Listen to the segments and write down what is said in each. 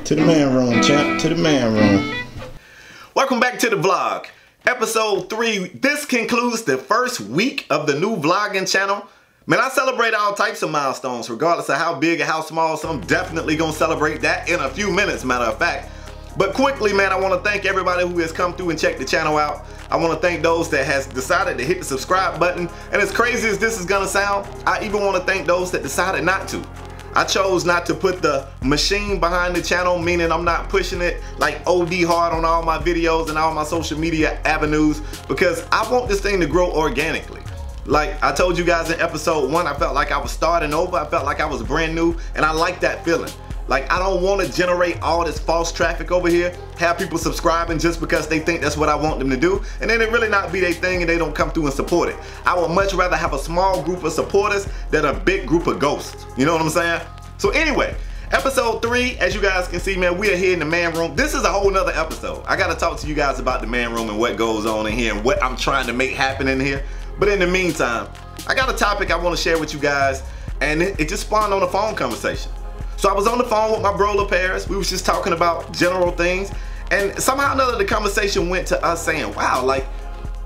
To the man room, champ. To the man room. Welcome back to the vlog. Episode 3. This concludes the first week of the new vlogging channel. Man, I celebrate all types of milestones, regardless of how big or how small, so I'm definitely going to celebrate that in a few minutes, matter of fact. But quickly, man, I want to thank everybody who has come through and checked the channel out. I want to thank those that has decided to hit the subscribe button. And as crazy as this is going to sound, I even want to thank those that decided not to. I chose not to put the machine behind the channel, meaning I'm not pushing it like OD hard on all my videos and all my social media avenues, because I want this thing to grow organically. Like I told you guys in episode 1, I felt like I was starting over. I felt like I was brand new, and I like that feeling. Like, I don't want to generate all this false traffic over here, have people subscribing just because they think that's what I want them to do, and then it really not be their thing and they don't come through and support it. I would much rather have a small group of supporters than a big group of ghosts. You know what I'm saying? So anyway, episode 3, as you guys can see, man, we are here in the man room. This is a whole nother episode. I got to talk to you guys about the man room and what goes on in here and what I'm trying to make happen in here. But in the meantime, I got a topic I want to share with you guys, and it just spawned on a phone conversation. So I was on the phone with my bro Paris. We was just talking about general things, and somehow or another the conversation went to us saying, wow, like,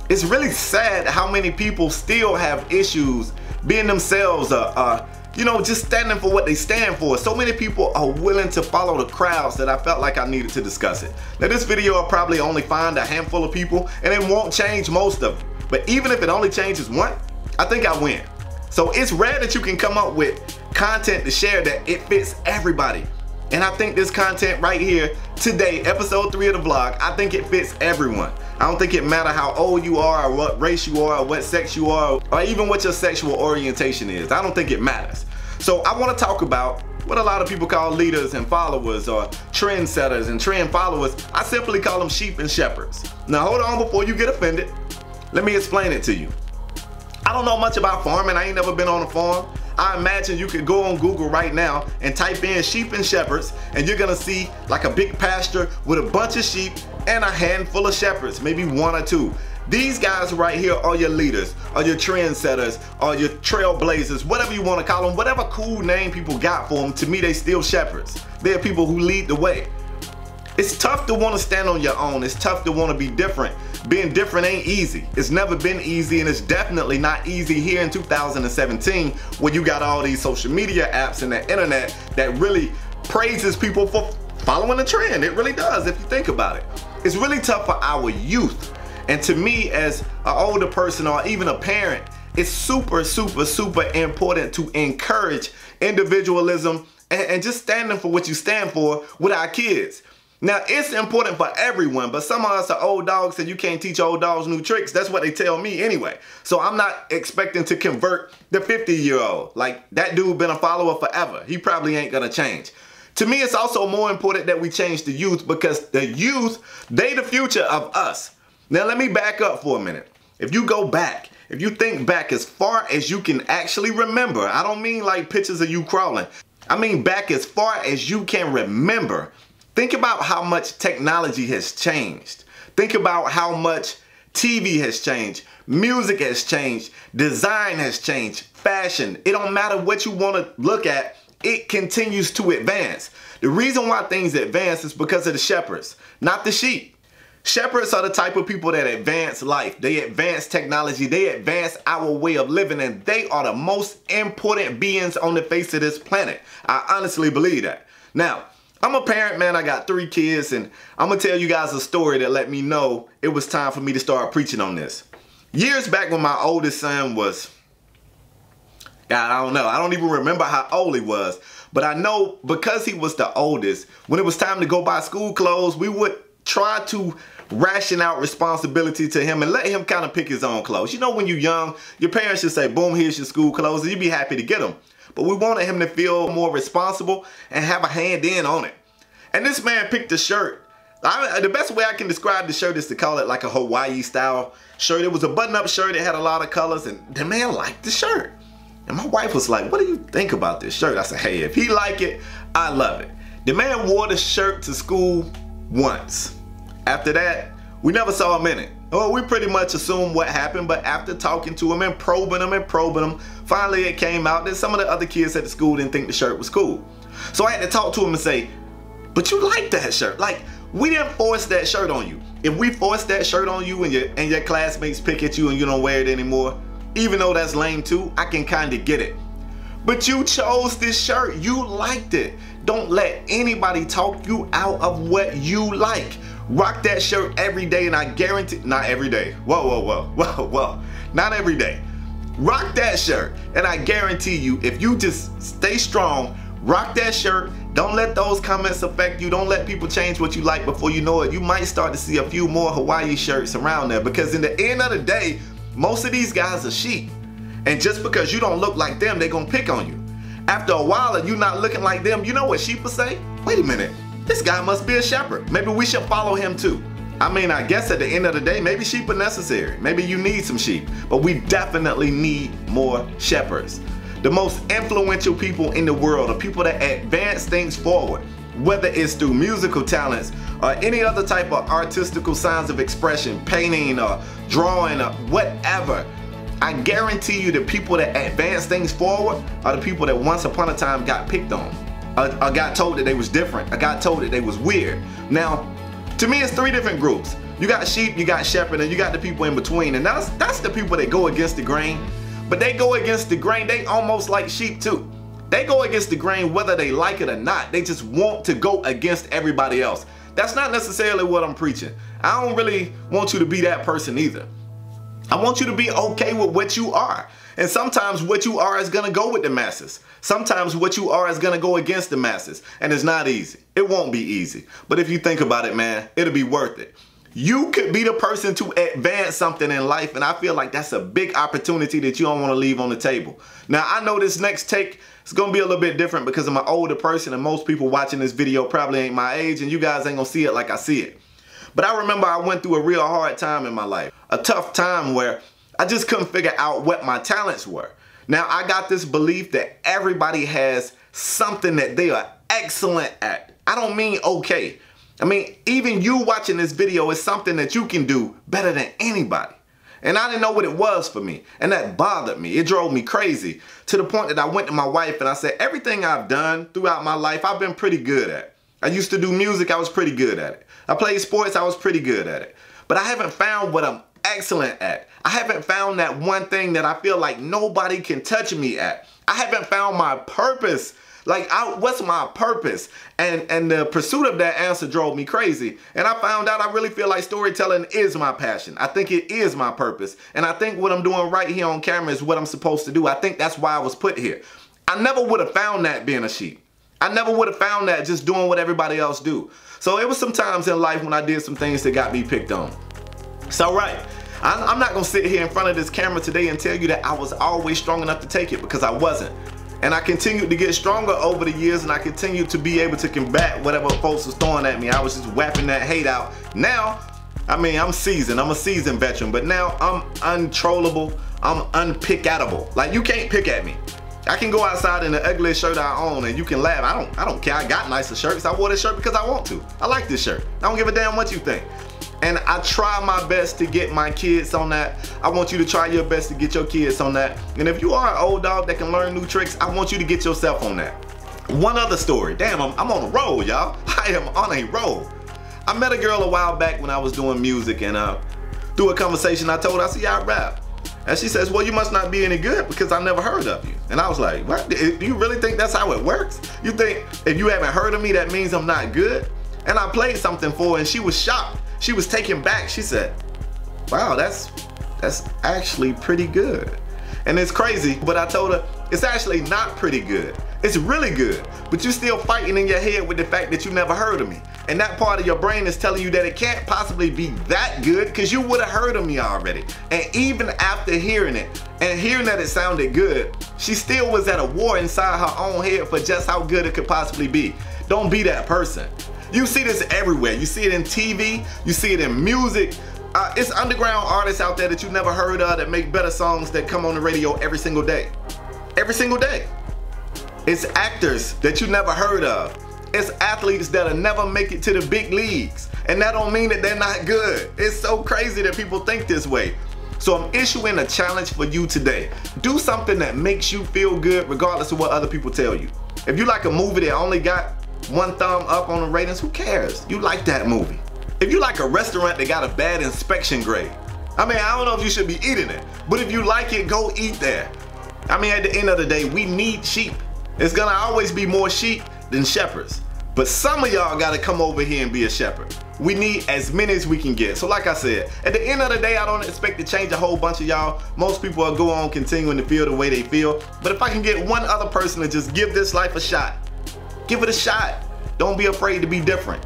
it's really sad how many people still have issues being themselves, you know, just standing for what they stand for. So many people are willing to follow the crowds that I felt like I needed to discuss it. Now this video will probably only find a handful of people, and it won't change most of them. But even if it only changes one, I think I win. So it's rare that you can come up with content to share that it fits everybody. And I think this content right here today, episode 3 of the vlog, I think it fits everyone. I don't think it matter how old you are or what race you are or what sex you are or even what your sexual orientation is. I don't think it matters. So I want to talk about what a lot of people call leaders and followers, or trendsetters and trend followers. I simply call them sheep and shepherds. Now hold on before you get offended. Let me explain it to you. I don't know much about farming. I ain't never been on a farm. I imagine you could go on Google right now and type in sheep and shepherds, and you're gonna see like a big pasture with a bunch of sheep and a handful of shepherds, maybe 1 or 2. These guys right here are your leaders, are your trendsetters, are your trailblazers, whatever you want to call them, whatever cool name people got for them. To me, they still shepherds. They're people who lead the way. It's tough to want to stand on your own. It's tough to want to be different. Being different ain't easy. It's never been easy, and it's definitely not easy here in 2017 when you got all these social media apps and the internet that really praises people for following the trend. It really does if you think about it. It's really tough for our youth. And to me, as an older person or even a parent, it's super, super, super important to encourage individualism and just standing for what you stand for with our kids. Now, it's important for everyone, but some of us are old dogs and you can't teach old dogs new tricks. That's what they tell me anyway. So I'm not expecting to convert the 50-year-old. Like, that dude been a follower forever. He probably ain't gonna change. To me, it's also more important that we change the youth, because the youth, they the future of us. Now, let me back up for a minute. If you go back, if you think back as far as you can actually remember, I don't mean like pictures of you crawling. I mean back as far as you can remember. Think about how much technology has changed. Think about how much TV has changed, music has changed, design has changed, fashion. It don't matter what you want to look at, it continues to advance. The reason why things advance is because of the shepherds, not the sheep. Shepherds are the type of people that advance life. They advance technology. They advance our way of living, and they are the most important beings on the face of this planet. I honestly believe that. Now, I'm a parent, man. I got 3 kids, and I'm gonna tell you guys a story that let me know it was time for me to start preaching on this. Years back when my oldest son was, God, I don't know. I don't even remember how old he was, but I know because he was the oldest, when it was time to go buy school clothes, we would try to ration out responsibility to him and let him kind of pick his own clothes. You know, when you're young, your parents should say, boom, here's your school clothes, and you'd be happy to get them. But we wanted him to feel more responsible and have a hand in on it. And this man picked a shirt. The best way I can describe the shirt is to call it like a Hawaii style shirt. It was a button-up shirt. It had a lot of colors, and the man liked the shirt. And my wife was like, what do you think about this shirt? I said, hey, if he like it, I love it. The man wore the shirt to school once. After that, we never saw him in it. Well, we pretty much assumed what happened, but after talking to him and probing him, finally it came out that some of the other kids at the school didn't think the shirt was cool. So I had to talk to him and say, but you like that shirt. Like, we didn't force that shirt on you. If we forced that shirt on you and your classmates pick at you and you don't wear it anymore, even though that's lame too, I can kind of get it. But you chose this shirt. You liked it. Don't let anybody talk you out of what you like. Rock that shirt every day, and I guarantee, not every day. Whoa. Not every day. Rock that shirt, and I guarantee you, if you just stay strong, rock that shirt, don't let those comments affect you, don't let people change what you like. Before you know it, you might start to see a few more Hawaii shirts around there, because in the end of the day, most of these guys are sheep. And just because you don't look like them, they're gonna pick on you. After a while, if you're not looking like them, you know what sheep will say? Wait a minute, this guy must be a shepherd. Maybe we should follow him too. I mean, I guess at the end of the day, maybe sheep are necessary. Maybe you need some sheep, but we definitely need more shepherds. The most influential people in the world are people that advance things forward, whether it's through musical talents or any other type of artistical signs of expression, painting or drawing or whatever. I guarantee you the people that advance things forward are the people that once upon a time got picked on. I got told that they was different. I got told that they was weird. Now, to me, it's three different groups. You got sheep, you got shepherd, and you got the people in between. And that's the people that go against the grain. But they go against the grain, they almost like sheep too. They go against the grain whether they like it or not. They just want to go against everybody else. That's not necessarily what I'm preaching. I don't really want you to be that person either. I want you to be okay with what you are. And sometimes what you are is gonna go with the masses. Sometimes what you are is gonna go against the masses. And it's not easy. It won't be easy. But if you think about it, man, it'll be worth it. You could be the person to advance something in life, and I feel like that's a big opportunity that you don't want to leave on the table. Now, I know this next take is going to be a little bit different because I'm an older person, and most people watching this video probably ain't my age, and you guys ain't going to see it like I see it. But I remember I went through a real hard time in my life, a tough time where I just couldn't figure out what my talents were. Now, I got this belief that everybody has something that they are excellent at. I don't mean okay. I mean, even you watching this video is something that you can do better than anybody. And I didn't know what it was for me. And that bothered me. It drove me crazy to the point that I went to my wife and I said, everything I've done throughout my life, I've been pretty good at. I used to do music, I was pretty good at it. I played sports, I was pretty good at it. But I haven't found what I'm excellent at. I haven't found that one thing that I feel like nobody can touch me at. I haven't found my purpose. Like, what's my purpose? And the pursuit of that answer drove me crazy. And I found out I really feel like storytelling is my passion. I think it is my purpose. And I think what I'm doing right here on camera is what I'm supposed to do. I think that's why I was put here. I never would have found that being a sheep. I never would have found that just doing what everybody else do. So it was some times in life when I did some things that got me picked on. So right, I'm not going to sit here in front of this camera today and tell you that I was always strong enough to take it, because I wasn't. And I continued to get stronger over the years, and I continued to be able to combat whatever folks was throwing at me. I was just whapping that hate out. Now, I mean, I'm seasoned. I'm a seasoned veteran, but now I'm untrollable. I'm unpick-atable. Like, you can't pick at me. I can go outside in the ugliest shirt I own and you can laugh. I don't care. I got nicer shirts. I wore this shirt because I want to. I like this shirt. I don't give a damn what you think. And I try my best to get my kids on that. I want you to try your best to get your kids on that. And if you are an old dog that can learn new tricks, I want you to get yourself on that. One other story. Damn, I'm on a roll, y'all. I am on a roll. I met a girl a while back when I was doing music, and through a conversation I told her, I said, yeah, I rap. And she says, well, you must not be any good because I never heard of you. And I was like, what? Do you really think that's how it works? You think if you haven't heard of me, that means I'm not good? And I played something for her and she was shocked. She was taken back. She said, wow, that's actually pretty good. And it's crazy, but I told her, it's actually not pretty good. It's really good, but you're still fighting in your head with the fact that you never heard of me. And that part of your brain is telling you that it can't possibly be that good because you would have heard of me already. And even after hearing it and hearing that it sounded good, she still was at a war inside her own head for just how good it could possibly be. Don't be that person. You see this everywhere. You see it in TV, you see it in music. It's underground artists out there that you never heard of that make better songs that come on the radio every single day. Every single day. It's actors that you never heard of. It's athletes that'll never make it to the big leagues. And that don't mean that they're not good. It's so crazy that people think this way. So I'm issuing a challenge for you today. Do something that makes you feel good regardless of what other people tell you. If you like a movie that only got 1 thumb up on the ratings, who cares? You like that movie. If you like a restaurant that got a bad inspection grade, I mean, I don't know if you should be eating it, but if you like it, go eat there. I mean, at the end of the day, we need sheep. It's gonna always be more sheep than shepherds. But some of y'all gotta come over here and be a shepherd. We need as many as we can get. So like I said, at the end of the day, I don't expect to change a whole bunch of y'all. Most people will go on continuing to feel the way they feel. But if I can get one other person to just give this life a shot, give it a shot. Don't be afraid to be different.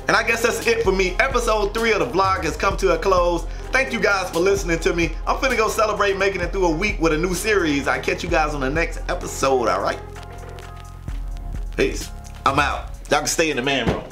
And I guess that's it for me. Episode 3 of the vlog has come to a close. Thank you guys for listening to me. I'm finna go celebrate making it through a week with a new series. I'll catch you guys on the next episode, all right? Peace. I'm out. Y'all can stay in the man room.